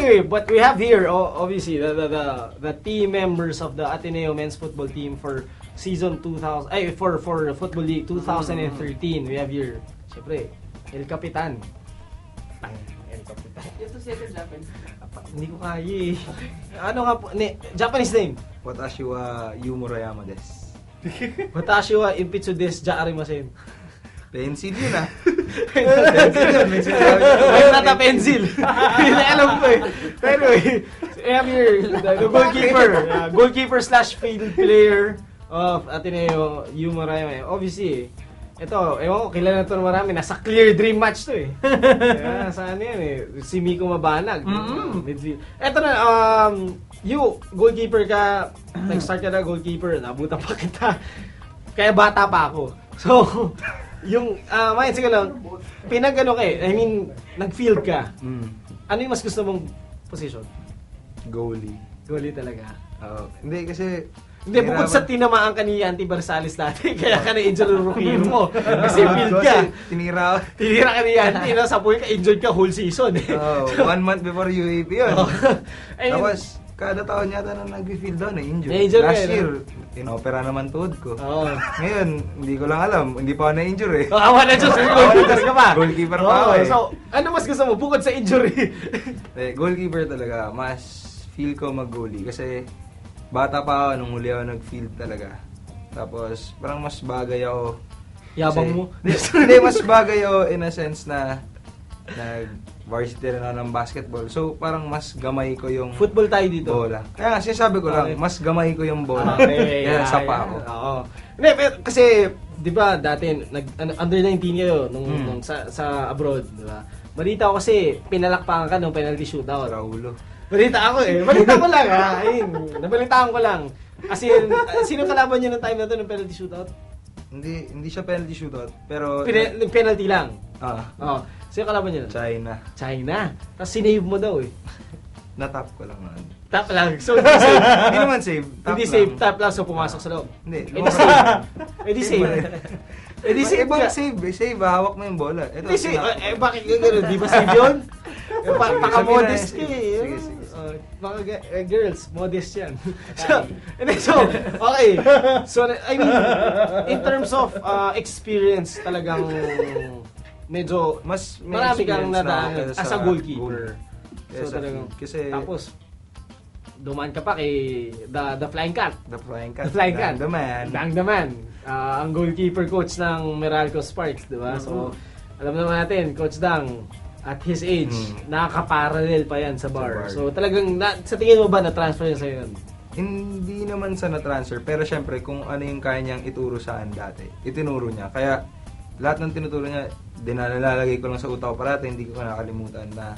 Anyway, but we have here, obviously, the team members of the Ateneo men's football team for season 2000, for Football League 2013. We have here, syempre, El Capitan. El Capitan. Ito siya sa Japan. Hindi ko kaya eh. Ano nga po, Japanese name? Watashi wa Yu Murayama desu. Watashi wa Impitsu desu ja arimasen. Pencil yun ah. Pencil yun. Why not a pencil? Hindi na alam ko eh. Pero I have here the goalkeeper. Goalkeeper / field player of Ateneo, Yu Murayama. Obviously, ito, ewan ko, kilala na ito ng marami. Nasa clear dream match to eh. Kaya saan yan eh. Si Miko Mabanag. Midfield. Ito na, Yu, goalkeeper ka. Nag-start ka na goalkeeper. Nabutan pa kita. Kaya bata pa ako. So, yung, mind sige lang, pinag-ano ka eh. I mean, nag-field ka. Ano yung mas gusto mong position? Goalie. Goalie talaga. Hindi kasi... Hindi, bukod sa tinamaan ka ni Auntie Barsalis dati, kaya ka na-injured yung rookie mo. Kasi field ka. Tinira ka ni Auntie, no? Sa point ka, injured ka whole season. 1 month before UAP yun. Tapos, kada taon yata na nag-field doon, na-injured. Last year, inopera naman tuhod ko. Ngayon, hindi ko lang alam. Hindi pa ako na-injure eh. Awa na Diyos, goalkeeper ka pa. Goalkeeper pa ako eh. So, ano mas gusto mo, bukod sa injury? Goalkeeper talaga. Mas feel ko mag-goalie. Kasi, bata pa ako nung huli ako nag-field talaga. Tapos, parang mas bagay ako. Yabang mo? Hindi, mas bagay ako in a sense na nag-varsity rin ako ng basketball. So, parang mas gamay ko yung football tayo dito. Bola. Kaya nga, sinasabi ko lang, mas gamay ko yung bola. Kaya sapa ako. Oo. Hindi, kasi, di ba, dati, under 19 kayo nung sa abroad, di ba? Balita ko kasi, pinalakpakan ka nung penalty shootout. Raulo. Balita ako eh. Balita ko lang ha. Ayun, nabalitaan ko lang. As in, sino kalaban niyo nung time na to ng penalty shootout? Hindi siya penalty shootout, pero... penalty lang? Oo. Sino kalaban niyo? China. Tapos sinave mo daw eh. Na-tap ko lang naman. Tap lang. So, hindi save. Hindi naman save. Hindi save. Tap lang. So, pumasok sa loob. Hindi. Edi save. Edi save. Save. Hawak mo yung bola. Hindi save. Bakit gano'n? Di ba save yun? Paka-modest ka eh. Sige. Mga girls, modest yan. So, okay. So, I mean, in terms of experience, talagang medyo marami kang nadaan as a goalkeeper. So, talagang, tapos, dumaan ka pa kay the Flying Cat. The Flying Cat. The man. Ang goalkeeper coach ng Meralco Sparks, di ba? So, alam naman natin, Coach Dang, at his age, nakaka-parallel pa yan sa bar. So talagang, sa tingin mo ba na-transfer niya sa'yo yun? Hindi naman sa na-transfer, pero syempre kung ano yung kaya niyang ituro saan dati, itinuro niya. Kaya lahat ng tinuturo niya, dinalalagay ko lang sa utaw parati, hindi ko nakakalimutan na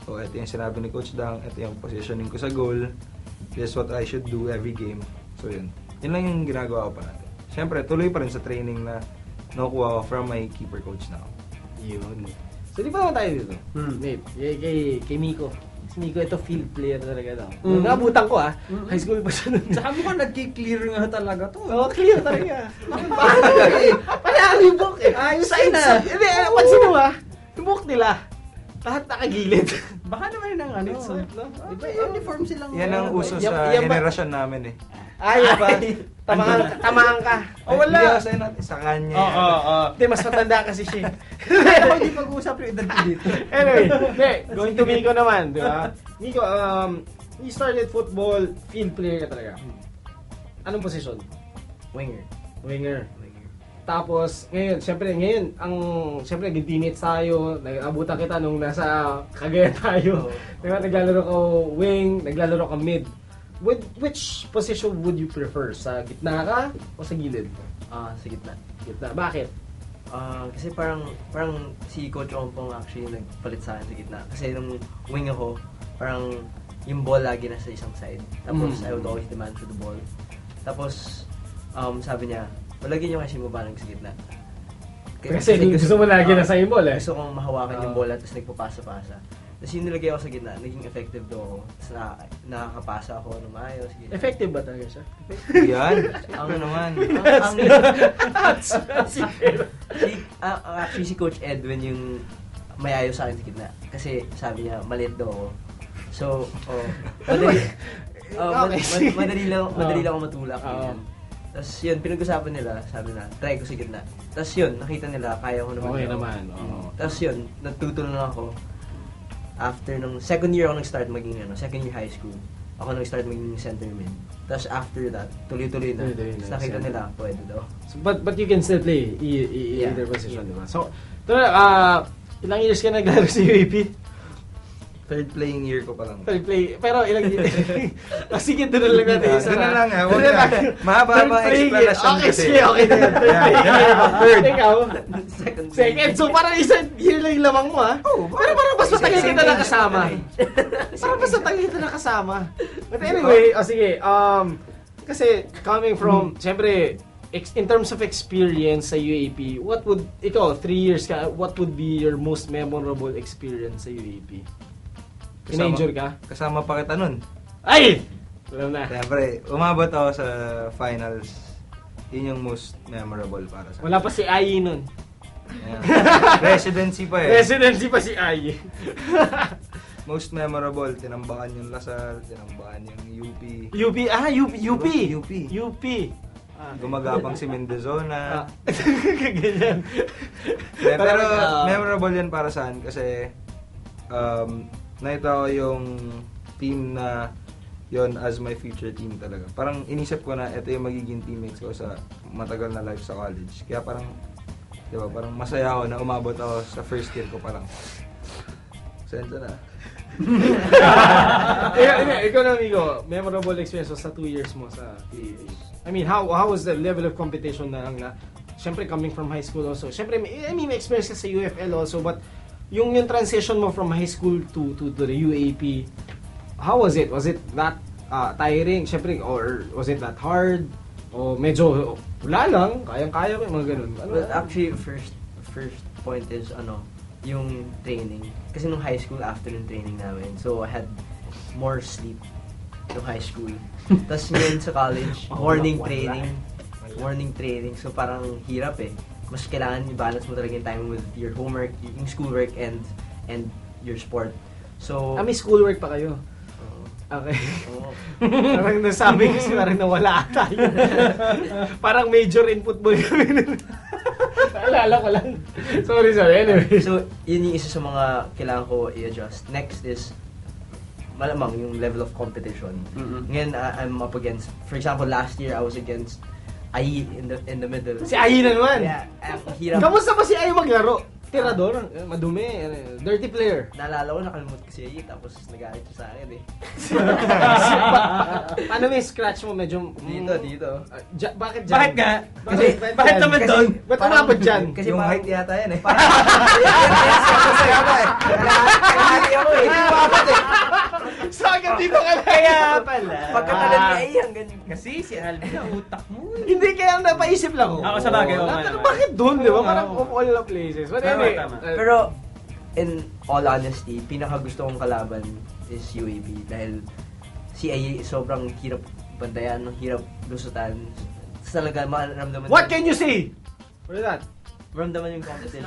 ito yung sinabi ni Coach Dang, ito yung positioning ko sa goal, this is what I should do every game. So yun lang yung ginagawa ko parati. Syempre, tuloy pa rin sa training na nakukuha ko from my keeper coach now. Yun. So, di ba naman tayo dito? Nate, kay Miko. Si Miko, ito field player talaga daw. Nabutan ko high school pa siya nun. Saka mo nagki-clear nga talaga to. Oo, clear talaga. Parang yung book eh. Ayos na. Hindi, pansin mo yung book nila, lahat nakagilid. Baka naman yung ano. Diba, uniform silang... Yan ang uso sa generasyon namin eh. Ayaw ba? Tamaan ka. Wala. Sa kanya. Hindi, mas matanda kasi siya. Ako hindi pag-uusap yung edad ko dito. Anyway, going to Miko naman, di ba? Miko, you started football, field player ka talaga. Anong position? Winger. Tapos, siyempre, siyempre, nag-teammates tayo, nag-abutan kita nung nasa Cagayan tayo. Diba, naglalaro ka wing, naglalaro ka mid. Which position would you prefer? Sa gitna ka o sa gilid? Sa gitna. Bakit? Kasi parang si Coach Ompong actually nagpalit sa akin sa gitna. Kasi nung wing ako, parang yung ball lagi nasa isang side. Tapos I would always demand for the ball. Tapos sabi niya, palagyan niyo kasi Mabanag sa gitna. Kasi gusto mo lagi nasa yung ball eh. Gusto kong mahawakan yung bola tapos nagpapasa-pasa. Tapos yung nilagay ako sa gitna, naging effective daw ako. Tapos nakakapasa ako ng maayos. Effective ba talaga siya? Yan. Ano naman? Actually si Coach Edwin yung may ayos sa akin sa gitna. Kasi sabi niya, maliit daw ako. So, madali, Okay. madali lang ako matulak. Oo. Tapos yun, pinag-usapan nila, sabi na, try ko sa gitna. Tapos yun, nakita nila, kaya ko naman. Okay daw. naman. Oo. Tapos yun, natutunan lang ako. After nung second year ako nag-start maging second year high school. Ako nag-start maging center mid. Tapos after that, tuloy-tuloy na. Tuloy-tuloy na, Tapos nakita center. nila, pwede daw. So, but you can still play Yeah. either position, di ba? So, ilang years ka naglaro sa UAP? Third playing year ko pa lang. Third play. Pero ilang years? Sige, doon lang natin. Doon na lang, huwag na. Mahaba ang explanation Okay, kasi. sige, okay. Third. Ikaw? Second. Second. So, parang isang year lang yung lamang mo, ha? Pero parang mas matagal kita nakasama. Parang mas matagal kita nakasama. But anyway, sige, kasi coming from, siyempre, in terms of experience sa UAP, ikaw, 3 years ka, what would be your most memorable experience sa UAP? Ina-injure ka? Kasama pa kita nun. Ay! Alam na. Siyempre, umabot ako sa finals. Yun yung most memorable para sa Wala pa si Ayi nun. Ayan. Residency pa eh. Residency pa si Ayi. Most memorable, tinambakan yung Lasal, tinambakan yung UP. UP. UP. UP. UP. Gumagapang si Mendozona. Ganyan. Pero memorable yan para saan kasi nakita ko yung team na yon as my future team talaga. Parang inisip ko na ito yung magiging teammates ko sa matagal na life sa college. Kaya parang, di ba, parang masaya ako na umabot ako sa first year ko pa lang. Sensya na. Ikaw na, amigo, memorable experience sa 2 years mo sa PAA. I mean, how was the level of competition na syempre coming from high school also. Syempre, may experience ka sa UFL also, but yung transition mo from high school to the UAP, how was it? Was it that tiring? Syempre, or was it that hard? O medyo wala lang, kayang-kaya ko, mga ganun. Well, actually, first point is yung training. Kasi nung high school, after yung training namin, so I had more sleep nung high school. Tapos ngayon sa college, morning training. So parang hirap eh. Mas kailangan i-balance mo talaga yung time with your homework, yung schoolwork, and your sport. So, may schoolwork pa kayo? Okay. Parang nasabi kasi parang nawala ata yun. Parang major in football kami. Alala ko lang. Sorry. Anyway. So, yun yung isa sa mga kailangan ko i-adjust. Next is, malamang yung level of competition. Ngayon, I'm up against, for example, last year I was against Ayi in the middle. Si Ayi na naman. Yeah, hirap. Kamusta ba si Ayi maglaro? Tirador, madumi, dirty player. Naalala ko, nakalimutan ko si Ayi, tapos nag-aalit siya sa akin eh. Paano may scratch mo medyo... Dito. Bakit dyan? Bakit nga? Bakit naman doon? Ba't parang- umabot dyan? Kasi yung parang- height yata yan eh. Kalahati ako eh. So hanggang dito ka na. Kaya pala. Pagkatalan ni Ayi, hanggang Kasi si Alvin ang utak mo. Hindi, kaya napaisip lang ako. Ako sa bagay, oo nga naman. Bakit doon, di ba? Oo, Parang oo. of all the places. But Tama, anyway, tama. Pero, in all honesty, pinakagusto kong kalaban is UAB dahil si Ayi sobrang hirap bantayan, hirap lusutan. Talaga, maramdaman. what can you say? What is that? Maramdaman yung competition.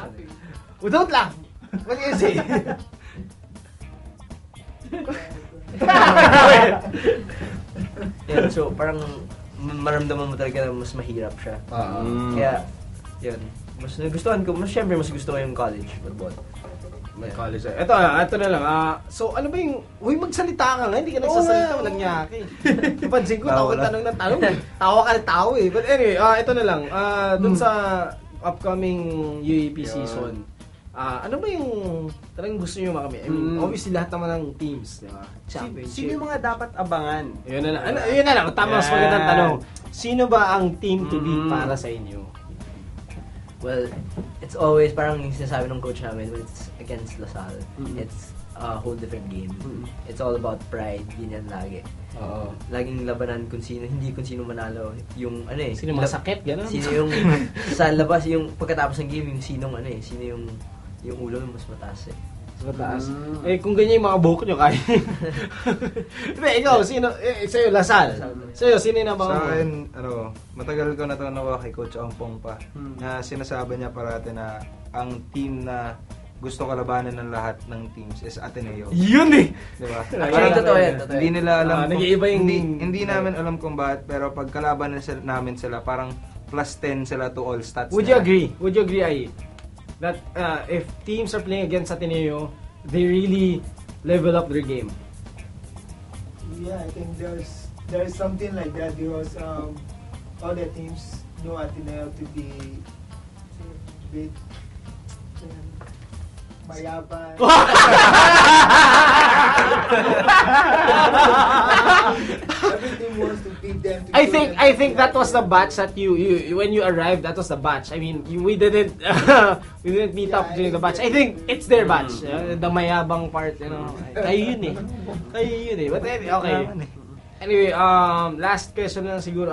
Oh, don't laugh. What can you say? Yeah, so, parang maramdaman mo talaga na mas mahirap siya. Kaya, yun. Mas nagustuhan ko, syempre mas gusto ko yung college football. May college. Ito na lang. So, ano ba yung... Uy, magsalita ka nga. Hindi ka nagsasalita. Walang nyaki. Napansin ko, tawa ka tanong ng tanong. Tawa ka ng tao eh. But anyway, ito na lang. Dun sa upcoming UAP season, ano ba yung talagang gusto nyo makamit? I mean, obviously lahat naman ng teams, di ba? Championship. Sino yung mga dapat abangan? Yun na lang. Yun na lang. Tama, mas magandang tanong. Sino ba ang team to beat para sa inyo? Well, it's always parang yung sinasabi ng coach namin when it's against Lasal, it's a whole different game. It's all about pride, yun yan lagi. Oo. Laging labanan kung sino manalo. Yung ano eh. Sino masakit, gano'n? Sino yung sa labas, yung pagkatapos ng game, yung sinong ano eh, sino yung ulo yung mas mataas eh. Sa mataas. Eh, kung ganyan yung mga buhok nyo, kaya. Diba, ikaw, sino? Sa'yo, Lasal. Sa'yo, sino yung Sa nabangon mo? akin, matagal ko na ito nakuha kay Coach Ampong pa. Na sinasabi niya parati na ang team na gusto kalabanan ng lahat ng teams is Ateneo. Yun eh! Di ba? Actually, totoo yan. Hindi nila alam nag-iiba yung... hindi namin alam kung bakit, pero pag kalaban namin sila, parang plus 10 sila to all stats Would you nila. agree? Would you agree, Ai? That if teams are playing against Ateneo, they really level up their game. Yeah, I think there's something like that because all the teams know Ateneo to be big, mayabang. Every team wants to beat them. To I show think them I think that they are was the good. batch that you when you arrived. That was the batch. I mean, we didn't meet up Yeah, during the I batch. I think- think it's their batch. The mayabang part, you know. Kayo yun eh. Kayo yun eh. But okay. Anyway, last question na lang siguro.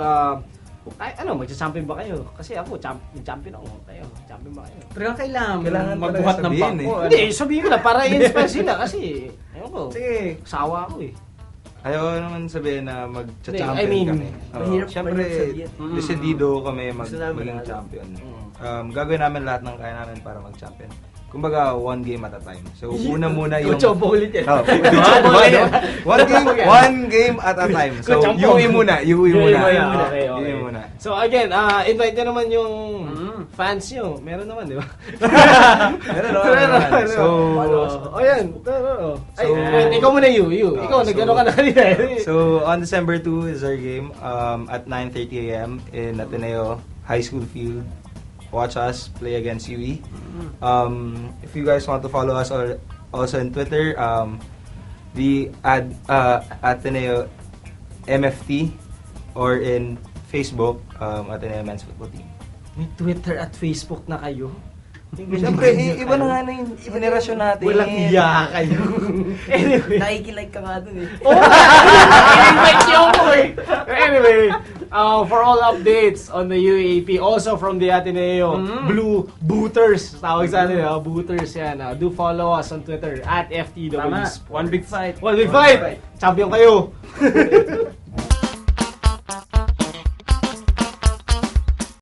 Magcha-champion ba kayo? Kasi ako, champion ako. Kayo, champion ba kayo? Pero kailangan Kailangan magbuhat talaga ng sabihin, bangko. eh. Hindi, sabihin ko na para i-inspire sila kasi, ayun ko, Sige. sawa ako eh. Ayaw naman sabihin na mag-champion I mean, kami. mahirap Siyempre, sabihin. decidido kami Gusto namin maging manalo. champion. Gagawin namin lahat ng kaya namin para mag-champion. Kumbaga, one game at a time. So, una muna yung... Kuchobo ulit yan. Oh, Kuchobo one game at a time. So, Kuchobo. UE muna. Yui muna. Oh, Okay. UE muna. So again, invite nyo naman yung fans nyo. Meron naman, di ba? Meron naman. So, yan. Ay, ikaw muna, Yu. Ikaw, nag-ano ka na kanina. So, on December 2 is our game at 9:30 a.m. in Ateneo High School Field. Watch us play against UE. If you guys want to follow us also on Twitter, we add Ateneo MFT or in Facebook, Ateneo Men's Football Team. May Twitter at Facebook na kayo. Siyempre, iba na nga na yung generasyon natin. Walang iya kayo. Anyway. Nakikilike ka nga dun eh. I-invite niyo ako eh. Anyway, for all updates on the UAP, also from the Ateneo, Blue Booters, tawag sa atin, Booters yan. Do follow us on Twitter at FTW Tama. Sports. One big fight. One big fight! Champion kayo!